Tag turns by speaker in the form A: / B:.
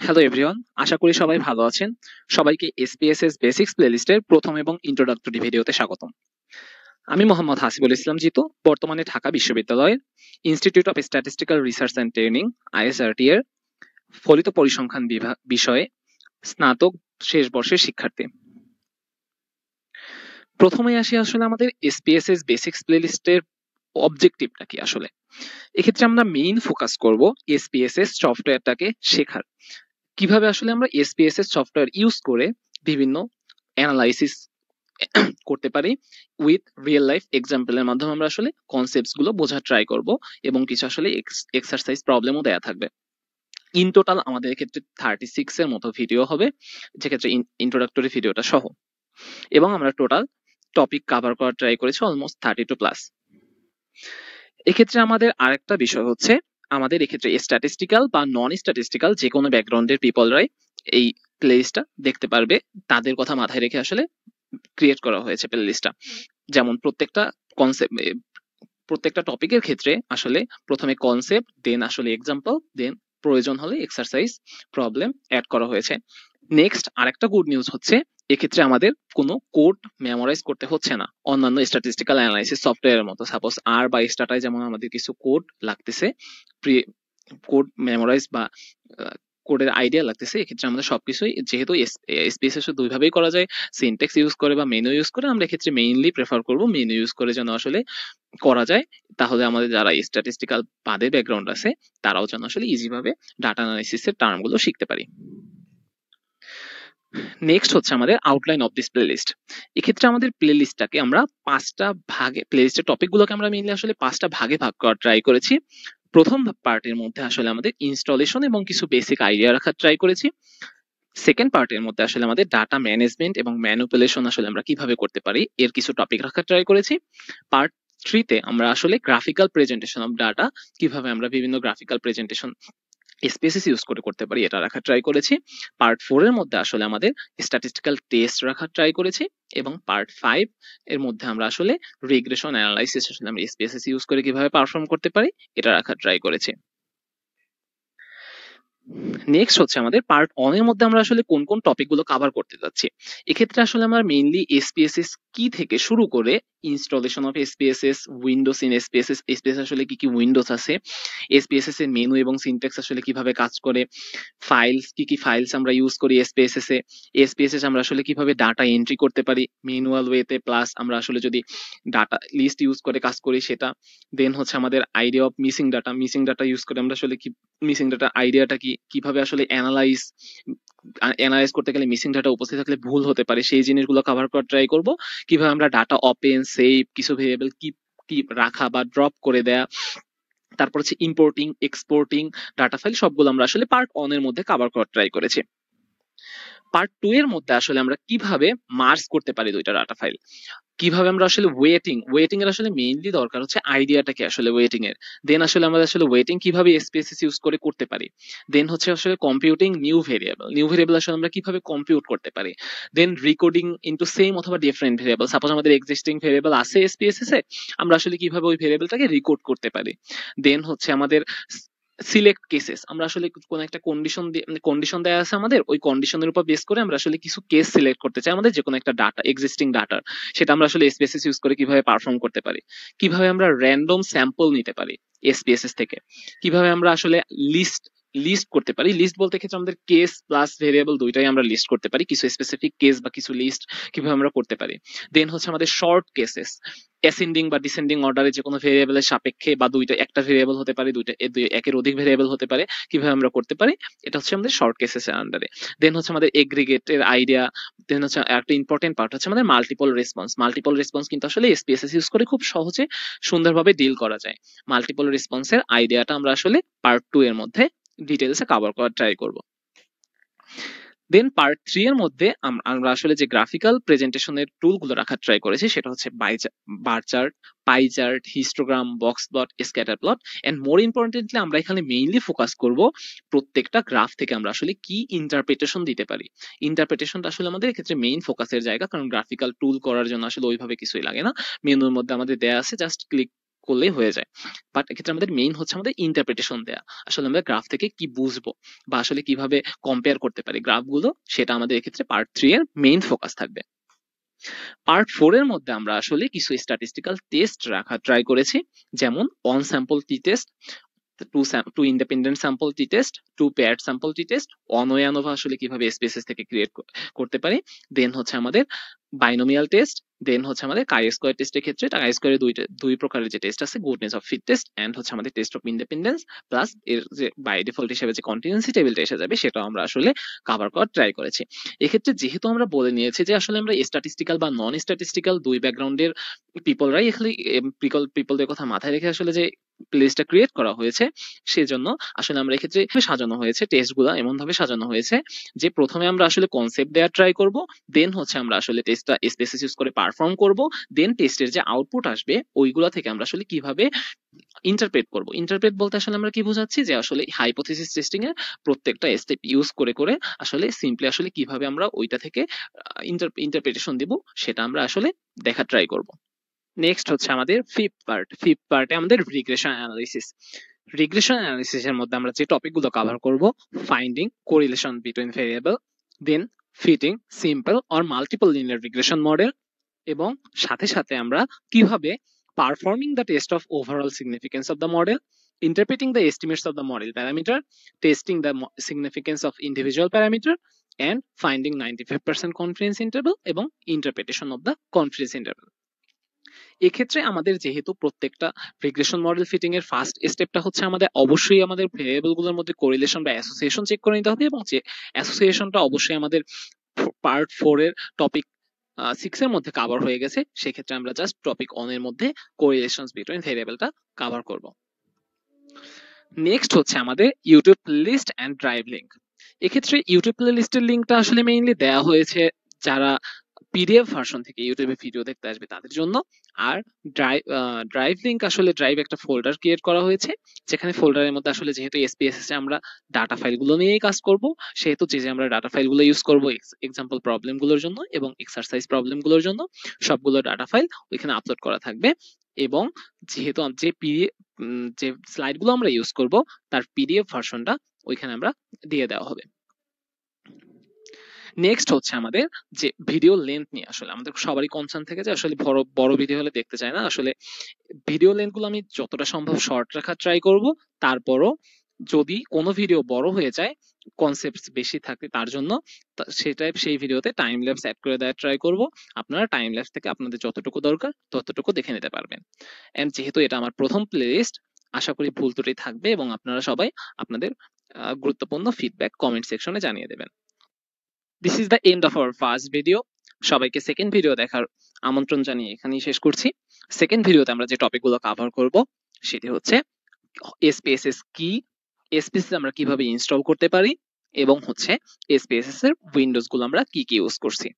A: Hello everyone, আশা করি সবাই ভালো আছেন। সবাইকে এসপিএসএস বেসিক্স প্লেলিস্টের প্রথম এবং ইন্ট্রোডাক্টরি ভিডিওতে স্বাগতম। আমি মোহাম্মদ হাসিবুল ইসলাম জিতু, বর্তমানে ঢাকা বিশ্ববিদ্যালয়ের institute of statistical research and training ISRT এর ফলিত পরিসংখ্যান বিভাগ বিষয়ে স্নাতক শেষ বর্ষের শিক্ষার্থী। প্রথমে আসি আসলে আমাদের এসপিএসএস বেসিক্স প্লেলিস্টের অবজেক্টিভটা কি আসলে। এক্ষেত্রে আমরা মেইন ফোকাস করব এসপিএসএস সফটওয়্যারটাকে শেখার, কিভাবে আসলে আমরা এসপিএসএস সফটওয়্যার ইউজ করে বিভিন্ন অ্যানালাইসিস করতে পারি উইথ রিয়েল লাইফ এক্সাম্পলের মাধ্যমে আমরা আসলে কনসেপ্টস গুলো বোঝার ট্রাই করব এবং কিছু আসলে এক্সারসাইজ প্রবলেমও দেয়া থাকবে। ইন টোটাল আমাদের ক্ষেত্রে 36 এর মতো ভিডিও হবে, যেক্ষেত্রে ইন্ট্রোডাক্টরি ভিডিওটা সহ, এবং আমরা টোটাল টপিক কভার করার ট্রাই করেছি অলমোস্ট 32 প্লাস। এক্ষেত্রে আমাদের আরেকটা বিষয় হচ্ছে, আমাদের এক্ষেত্রে স্ট্যাটিস্টিক্যাল বা নন স্ট্যাটিস্টিক্যাল যে কোনো ব্যাকগ্রাউন্ডের পিপলরাই এই প্লেলিস্টটা দেখতে পারবে। তাদের কথা মাথায় রেখে আসলে ক্রিয়েট করা হয়েছে প্লেলিস্টটা। যেমন প্রত্যেকটা টপিকের ক্ষেত্রে আসলে প্রথমে কনসেপ্ট, দেন আসলে এক্সাম্পল, দেন প্রয়োজন হলে এক্সারসাইজ প্রবলেম অ্যাড করা হয়েছে। নেক্সট আরেকটা গুড নিউজ হচ্ছে, এক্ষেত্রে আমাদের কোনো কোড মেমোরাইজ করতে হচ্ছে না অন্যান্য স্ট্যাটিস্টিক্যাল অ্যানালাইসিস সফটওয়্যারের মতো। সাপোজ আর বা স্ট্যাটায় যেমন আমাদের কিছু কোড লাগতেছে, কোড মেমোরাইজ বা কোডের আইডিয়া লাগতেছে, এক্ষেত্রে আমাদের সবকিছুই যেহেতু এসপিএসএস দুইভাবেই করা যায়, সিনট্যাক্স ইউজ করে বা মেনু ইউজ করে, আমরা এক্ষেত্রে মেইনলি প্রেফার করব মেনু ইউজ করে যেন আসলে করা যায়। তাহলে আমাদের যারা স্ট্যাটিস্টিক্যাল বাদে ব্যাকগ্রাউন্ড আছে তারাও যেন আসলে ইজি ভাবে ডাটা অ্যানালাইসিসের টার্মগুলো শিখতে পারি। নেক্সট হচ্ছে আমাদের আউটলাইন অফ দিস প্লেলিস্ট। এক্ষেত্রে আমাদের প্লেলিস্টটাকে আমরা 5টা ভাগে, প্লেলিস্টের টপিকগুলোকে আমরা মেইনলি আসলে 5টা ভাগে ভাগ করার ট্রাই করেছি। প্রথম পার্টের মধ্যে আসলে আমাদের ইনস্টলেশন এবং কিছু বেসিক আইডিয়া রাখার ট্রাই করেছি। সেকেন্ড পার্টের মধ্যে আসলে আমাদের ডাটা ম্যানেজমেন্ট এবং ম্যানিপুলেশন আসলে আমরা কিভাবে করতে পারি এর কিছু টপিক রাখার ট্রাই করেছি। পার্ট 3-তে আমরা আসলে গ্রাফিক্যাল প্রেজেন্টেশন অফ ডাটা, কিভাবে আমরা বিভিন্ন গ্রাফিক্যাল প্রেজেন্টেশন এসপিএসএস ইউজ করে করতে পারি এটা রাখার ট্রাই করেছি। পার্ট 4 এর মধ্যে আসলে আমাদের স্ট্যাটিস্টিক্যাল টেস্ট রাখার ট্রাই করেছি, এবং পার্ট 5 এর মধ্যে আমরা আসলে রিগ্রেশন অ্যানালাইসিস আসলে আমরা এসপিএসএস ইউজ করে কিভাবে পারফর্ম করতে পারি এটা রাখার ট্রাই করেছি। নেক্সট হচ্ছে আমাদের পার্ট 1 এর মধ্যে আমরা আসলে কোন কোন টপিকগুলো কভার করতে যাচ্ছি। এক্ষেত্রে আসলে আমরা মেইনলি এসপিএসএস কি থেকে শুরু করে installation of SPSS, Windows in SPSS, SPSS আসলে কি কি উইন্ডোজ আছে, এসপিএসএস এর মেনু এবং সিনট্যাক্স আসলে কিভাবে কাজ করে, ফাইলস কি কি ফাইলস আমরা ইউজ করি এসপিএসএস এ, এসপিএসএস আমরা আসলে কিভাবে ডাটা এন্ট্রি করতে পারি ম্যানুয়াল ওয়েতে, প্লাস আমরা আসলে যদি ডাটা লিস্ট ইউজ করে কাজ করি সেটা। দেন হচ্ছে আমাদের idea of missing data use করে আমরা আসলে কি মিসিং ডাটা আইডিয়াটা কি, কিভাবে আসলে অ্যানালাইজ করতে গেলে মিসিং ডাটা উপস্থিত থাকলে ভুল হতে পারে সেই জিনিসগুলো কভার করার ট্রাই করব। কিভাবে আমরা ডাটা ওপেন, সেভ, কিছু ভেরিয়েবল কি রাখা বা ড্রপ করে দেয়া, তারপর হচ্ছে ইম্পোর্টিং, এক্সপোর্টিং ডাটা ফাইল, সবগুলো আমরা আসলে পার্ট 1 এর মধ্যে কভার করার ট্রাই করেছি। পার্ট 2 এর মধ্যে আসলে আমরা কিভাবে মার্জ করতে পারি দুইটা ডাটা ফাইল, কিভাবে আমরা আসলে ওয়েটিং এর আসলে মেইনলি দরকার হচ্ছে আইডিয়াটা কি আসলে ওয়েটিং এর, দেন আসলে আমরা আসলে ওয়েটিং কিভাবে এসপিএসএস ইউজ করে করতে পারি, দেন হচ্ছে আসলে কম্পিউটিং নিউ ভেরিয়েবল আসলে আমরা কিভাবে কম্পিউট করতে পারি, দেন রিকোডিং ইনটু সেম অথবা ডিফারেন্ট ভেরিয়েবল। সাপোজ আমাদের এক্সিস্টিং ভেরিয়েবল আছে এসপিএসএস এ, আমরা আসলে কিভাবে ওই ভেরিয়েবলটাকে রিকোড করতে পারি। দেন হচ্ছে আমাদের সিলেক্ট কেসেস, আমরা আসলে কোন একটা কন্ডিশন দেয়া আছে আমাদের, ওই কন্ডিশনের উপর বেস করে আমরা আসলে কিছু কেস সিলেক্ট করতে চাই আমাদের যে কোনো একটা ডাটা, এক্সিস্টিং ডাটা, সেটা আমরা আসলে এসপিএসএস ইউজ করে কিভাবে পারফর্ম করতে পারি। কিভাবে আমরা র্যান্ডম স্যাম্পল নিতে পারি এসপিএসএস থেকে, কিভাবে আমরা আসলে লিস্ট করতে পারি। লিস্ট বলতে ক্ষেত্রে আমাদের কেস প্লাস ভেরিয়েবল দুইটাই আমরা লিস্ট করতে পারি, কিছু স্পেসিফিক কেস বা কিছু লিস্ট কিভাবে আমরা করতে পারি। দেন হচ্ছে আমাদের শর্ট কেসেস, অ্যাসেন্ডিং বা ডিসেন্ডিং অর্ডারে যে কোনো ভেরিয়েবলের সাপেক্ষে বা একটা ভেরিয়েবল হতে পারে, একের অধিক ভেরিয়েবল হতে পারে, কিভাবে আমরা করতে পারি, এটা হচ্ছে আমাদের শর্ট কেসেস এর আন্ডারে। দেন হচ্ছে আমাদের এগ্রিগেটের আইডিয়া। দেন হচ্ছে একটা ইম্পর্টেন্ট পার্ট হচ্ছে আমাদের মাল্টিপল রেসপন্স কিন্তু আসলে এসপিএসএস ইউজ করে খুব সহজে সুন্দরভাবে ডিল করা যায়। মাল্টিপল রেসপন্সের আইডিয়াটা আমরা আসলে পার্ট 2 এর মধ্যে ডিটেইলসে কভার করার ট্রাই করব। দেন পার্ট 3 এর মধ্যে আমরা আসলে যে গ্রাফিক্যাল প্রেজেন্টেশনের টুলগুলো রাখার ট্রাই করেছি সেটা হচ্ছে bar chart, pie chart, histogram, box plot, scatter plot, and more importantly আমরা এখানে মেইনলি ফোকাস করব প্রত্যেকটা গ্রাফ থেকে আমরা আসলে কি ইন্টারপ্রিটেশন দিতে পারি। ইন্টারপ্রিটেশনটা আসলে আমাদের ক্ষেত্রে মেইন ফোকাসের জায়গা, কারণ গ্রাফিক্যাল টুল করার জন্য আসলে ওইভাবে কিছুই লাগে না, মেনুর মধ্যে আমাদের দেয়া আছে, জাস্ট ক্লিক করলেই হয়ে যায়। বাট এক্ষেত্রে আমাদের মেইন হচ্ছে আমাদের ইন্টারপ্রিটেশন দেয়া, আসলে আমরা গ্রাফ থেকে কি বুঝবো বা আসলে কিভাবে কম্পেয়ার করতে পারি গ্রাফগুলো, সেটা আমাদের এক্ষেত্রে পার্ট 3 এর মেইন ফোকাস থাকবে। পার্ট 4 এর মধ্যে আমরা আসলে কিছু স্ট্যাটিস্টিক্যাল টেস্ট রাখা ট্রাই করেছি, যেমন one sample T test, two independent sample T test, two paired sample T test, one way ANOVA আসলে কিভাবে স্পেসেস থেকে ক্রিয়েট করতে পারি, দেন হচ্ছে আমাদের বাইনোমিয়াল টেস্ট, দেন হচ্ছে আমাদের কাই স্কোয়ার টেস্টের ক্ষেত্রে কাই স্কোয়ারে দুই প্রকারের যে টেস্ট আছে, goodness of fit test and হচ্ছে আমাদের টেস্ট অফ ইন্ডিপেন্ডেন্স, প্লাস এর যে বাই ডিফল্ট হিসেবে যে কন্টিনিউয়েন্সি টেবিলটা এসে যাবে সেটাও আমরা আসলে কভার করার ট্রাই করেছি। এক্ষেত্রে যেহেতু আমরা বলে নিয়েছি যে আসলে আমরা স্ট্যাটিস্টিক্যাল বা নন স্ট্যাটিস্টিক্যাল দুই ব্যাকগ্রাউন্ডের পিপলরাই এখানে পিপলদের কথা মাথায় রেখে আসলে যে প্লেসটা ক্রিয়েট করা হয়েছে, সেজন্য আসলে আমরা এক্ষেত্রে সাজানো হয়েছে টেস্টগুলো এমন ভাবে সাজানো হয়েছে যে প্রথমে আমরা আসলে কনসেপ্ট দেওয়া ট্রাই করব, দেন হচ্ছে আমরা আসলে টেস্টটা স্পেসিস ইউজ করে পারফর্ম করব, দেন টেস্টের যে আউটপুট আসবে ওইগুলা থেকে আমরা আসলে কিভাবে ইন্টারপ্রেট করব। ইন্টারপ্রেট বলতে আসলে আমরা কি বোঝাচ্ছি যে আসলে হাইপোথিসিস টেস্টিং এর প্রত্যেকটা স্টেপ ইউজ করে করে আসলে সিম্পলি আসলে কিভাবে আমরা ওইটা থেকে ইন্টারপ্রিটেশন দিব সেটা আমরা আসলে দেখা ট্রাই করব। নেক্সট হচ্ছে আমাদের ফিফথ পার্টে আমাদের রিগ্রেশন অ্যানালিসিস। রিগ্রেশন অ্যানালিসিস এর মধ্যে আমরা যে টপিকগুলো কভার করব, finding correlation between variable, then fitting simple or multiple linear regression model, এবং সাথে সাথে আমরা কিভাবে performing the test of overall significance of the model, interpreting the estimates of the model parameter, testing the significance of individual parameter, and finding 95% confidence interval এবং interpretation of the confidence interval। এক্ষেত্রে আমাদের যেহেতু প্রত্যেকটা regression model fitting এর first স্টেপটা হচ্ছে আমাদের অবশ্যই আমাদের ভেরিয়েবল গুলোর মধ্যে কোরিলেশন বা অ্যাসোসিয়েশন চেক করে নিতে হবে, এবং যে অ্যাসোসিয়েশনটা অবশ্যই আমাদের পার্ট 4 এর টপিক 6 এর মধ্যে কভার হয়ে গেছে, সেক্ষেত্রে আমরা জাস্ট টপিক 1 এর মধ্যে কোরিলেশনস বিটুইন ভেরিয়েবলটা কভার করব। নেক্সট হচ্ছে আমাদের YouTube playlist and drive link. এক্ষেত্রে ইউটিউব প্লেলিস্টের লিংকটা আসলে মেইনলি দেয়া হয়েছে যারা পিডিএফ ভার্সন থেকে ইউটিউবে ভিডিও দেখতে আসবে তাদের জন্য, আর ড্রাইভ লিংক আসলে ড্রাইভ একটা ফোল্ডার ক্রিয়েট করা হয়েছে, যেখানে ফোল্ডারের মধ্যে আসলে যেহেতু এসপিএসএস এ আমরা ডাটা ফাইলগুলো নিয়েই কাজ করব, সেহেতু যে আমরা ডাটা ফাইলগুলো ইউজ করব এক্সাম্পল প্রবলেমগুলোর জন্য এবং এক্সারসাইজ প্রবলেমগুলোর জন্য সবগুলো ডাটা ফাইল ওইখানে আপলোড করা থাকবে, এবং যেহেতু যে স্লাইডগুলো আমরা ইউজ করব তার পিডিএফ ভার্সনটা ওইখানে আমরা দিয়ে দেওয়া হবে। নেক্সট হচ্ছে আমাদের যে ভিডিও লেন্থ নিয়ে আসলে আমাদের সবারই কনসার্ন থেকে যে আসলে বড় ভিডিও হলে দেখতে চায় না, আসলে ভিডিও লেন্থ গুলো আমি যতটা সম্ভব শর্ট রাখার ট্রাই করব, তারপরও যদি কোনো ভিডিও বড় হয়ে যায় কনসেপ্ট বেশি থাকে তার জন্য সেই ভিডিওতে টাইম ল্যাপস অ্যাড করে দেওয়ার ট্রাই করব। আপনারা টাইম ল্যাপস থেকে আপনাদের যতটুকু দরকার ততটুকু দেখে নিতে পারবেন। এন্ড যেহেতু এটা আমার প্রথম প্লেলিস্ট, আশা করি ভুল ত্রুটি থাকবে এবং আপনারা সবাই আপনাদের গুরুত্বপূর্ণ ফিডব্যাক কমেন্ট সেকশনে জানিয়ে দেবেন। This is the end of our first video. সবাইকে সেকেন্ড ভিডিও দেখার আমন্ত্রণ জানিয়ে এখানেই শেষ করছি। সেকেন্ড ভিডিওতে আমরা যে টপিকগুলো কভার করব সেটি হচ্ছে এসপিএসএস কি, এসপিএসএস আমরা কিভাবে ইনস্টল করতে পারি, এবং হচ্ছে এসপিএসএস এর উইন্ডোজ গুলো আমরা কি কি ইউজ করছি।